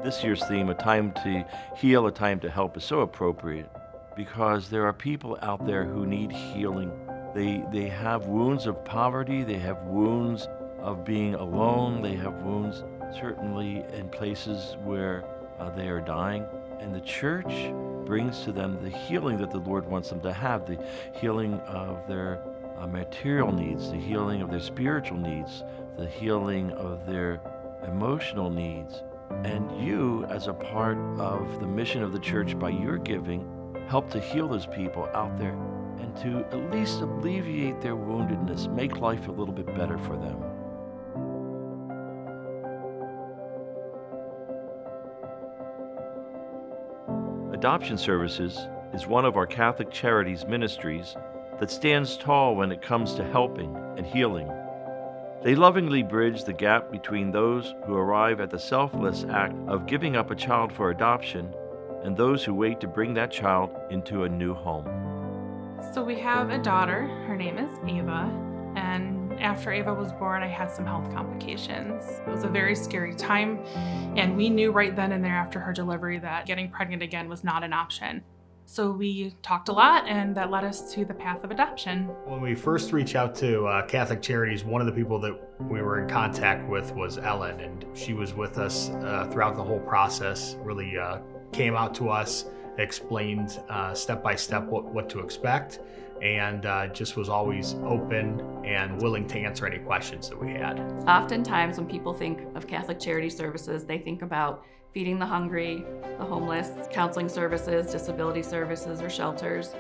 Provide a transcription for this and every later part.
This year's theme, A Time to Heal, A Time to Help, is so appropriate because there are people out there who need healing. They have wounds of poverty, they have wounds of being alone, they have wounds certainly in places where they are dying. And the church brings to them the healing that the Lord wants them to have, the healing of their material needs, the healing of their spiritual needs, the healing of their emotional needs. And you, as a part of the mission of the church, by your giving, help to heal those people out there and to at least alleviate their woundedness, make life a little bit better for them. Adoption Services is one of our Catholic Charities ministries that stands tall when it comes to helping and healing. They lovingly bridge the gap between those who arrive at the selfless act of giving up a child for adoption and those who wait to bring that child into a new home. So we have a daughter. Her name is Ava. And after Ava was born, I had some health complications. It was a very scary time. And we knew right then and there after her delivery that getting pregnant again was not an option. So we talked a lot, and that led us to the path of adoption. When we first reached out to Catholic Charities, one of the people that we were in contact with was Ellen, and she was with us throughout the whole process, really came out to us, explained step by step what to expect, and just was always open and willing to answer any questions that we had. Oftentimes when people think of Catholic Charity Services, they think about feeding the hungry, the homeless, counseling services, disability services, or shelters.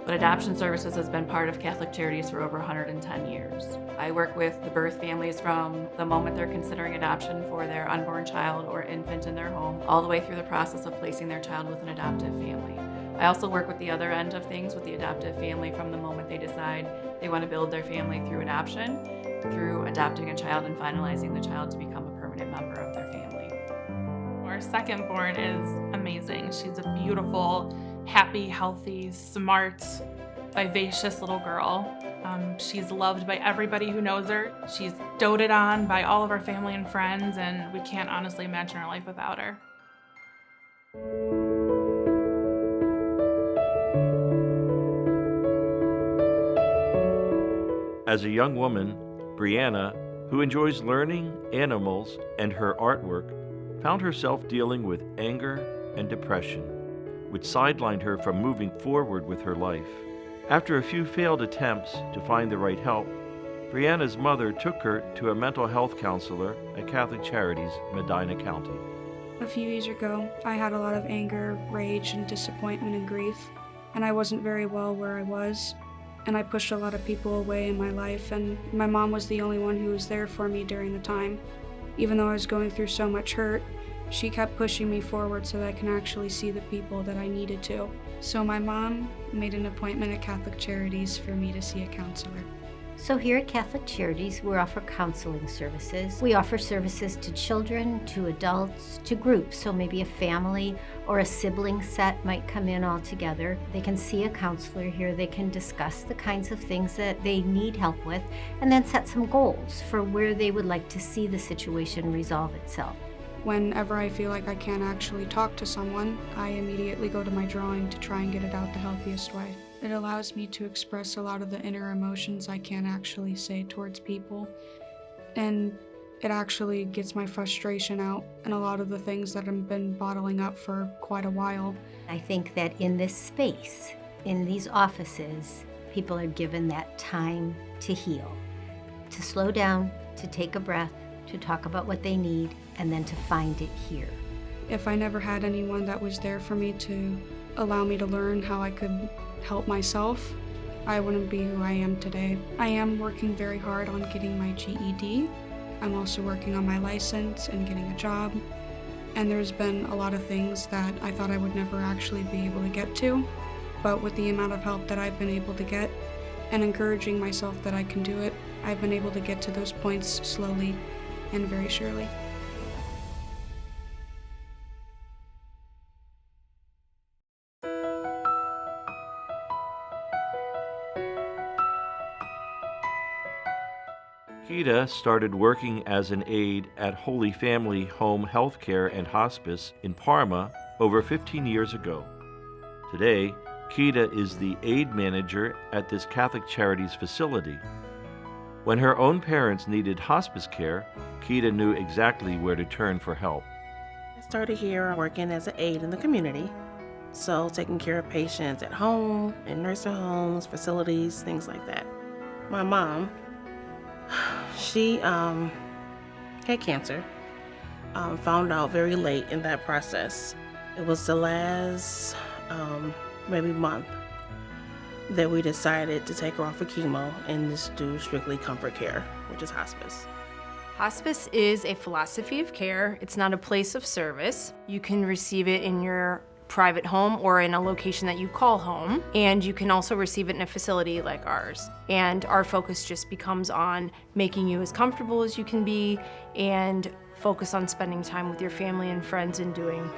But adoption services has been part of Catholic Charities for over 110 years. I work with the birth families from the moment they're considering adoption for their unborn child or infant in their home, all the way through the process of placing their child with an adoptive family. I also work with the other end of things with the adoptive family from the moment they decide they want to build their family through adoption, through adopting a child and finalizing the child to become a permanent member of their family. Our second born is amazing. She's a beautiful, happy, healthy, smart, vivacious little girl. She's loved by everybody who knows her. She's doted on by all of our family and friends, and we can't honestly imagine our life without her. As a young woman, Brianna, who enjoys learning animals and her artwork, found herself dealing with anger and depression, which sidelined her from moving forward with her life. After a few failed attempts to find the right help, Brianna's mother took her to a mental health counselor at Catholic Charities, Medina County. A few years ago, I had a lot of anger, rage, and disappointment and grief, and I wasn't very well where I was, and I pushed a lot of people away in my life, and my mom was the only one who was there for me during the time. Even though I was going through so much hurt, she kept pushing me forward so that I can actually see the people that I needed to. So my mom made an appointment at Catholic Charities for me to see a counselor. So here at Catholic Charities, we offer counseling services. We offer services to children, to adults, to groups. So maybe a family or a sibling set might come in all together. They can see a counselor here. They can discuss the kinds of things that they need help with and then set some goals for where they would like to see the situation resolve itself. Whenever I feel like I can't actually talk to someone, I immediately go to my drawing to try and get it out the healthiest way. It allows me to express a lot of the inner emotions I can't actually say towards people, and it actually gets my frustration out and a lot of the things that I've been bottling up for quite a while. I think that in this space, in these offices, people are given that time to heal, to slow down, to take a breath, to talk about what they need, and then to find it here. If I never had anyone that was there for me to allow me to learn how I could help myself, I wouldn't be who I am today. I am working very hard on getting my GED. I'm also working on my license and getting a job. And there's been a lot of things that I thought I would never actually be able to get to. But with the amount of help that I've been able to get and encouraging myself that I can do it, I've been able to get to those points slowly and very surely. Keita started working as an aide at Holy Family Home Health Care and Hospice in Parma over 15 years ago. Today, Keita is the aide manager at this Catholic Charities facility. When her own parents needed hospice care, Keita knew exactly where to turn for help. I started here working as an aide in the community. So taking care of patients at home, in nursing homes, facilities, things like that. My mom, she had cancer, found out very late in that process. It was the last maybe month that we decided to take her off of chemo and just do strictly comfort care, which is hospice. Hospice is a philosophy of care. It's not a place of service. You can receive it in your private home or in a location that you call home, and you can also receive it in a facility like ours. And our focus just becomes on making you as comfortable as you can be and focus on spending time with your family and friends and doing,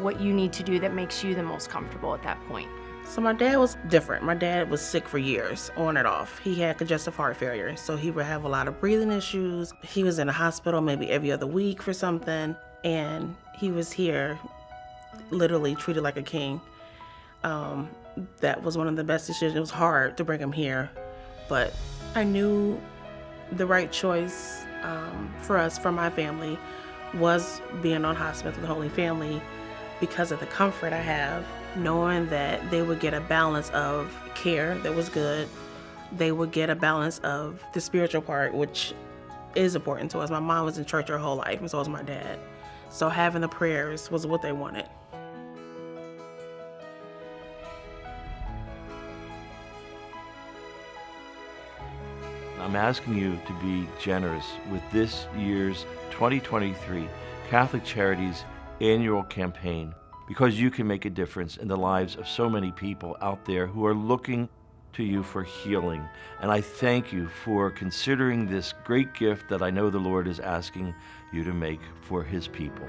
what you need to do that makes you the most comfortable at that point. So my dad was different. My dad was sick for years, on and off. He had congestive heart failure, so he would have a lot of breathing issues. He was in a hospital maybe every other week for something, and he was here literally treated like a king. That was one of the best decisions. It was hard to bring him here, but I knew the right choice for us, for my family, was being on hospice with the Holy Family because of the comfort I have, knowing that they would get a balance of care that was good. They would get a balance of the spiritual part, which is important to us. My mom was in church her whole life, and so was my dad. So having the prayers was what they wanted. I'm asking you to be generous with this year's 2023 Catholic Charities annual campaign, because you can make a difference in the lives of so many people out there who are looking to you for healing. And I thank you for considering this great gift that I know the Lord is asking you to make for His people.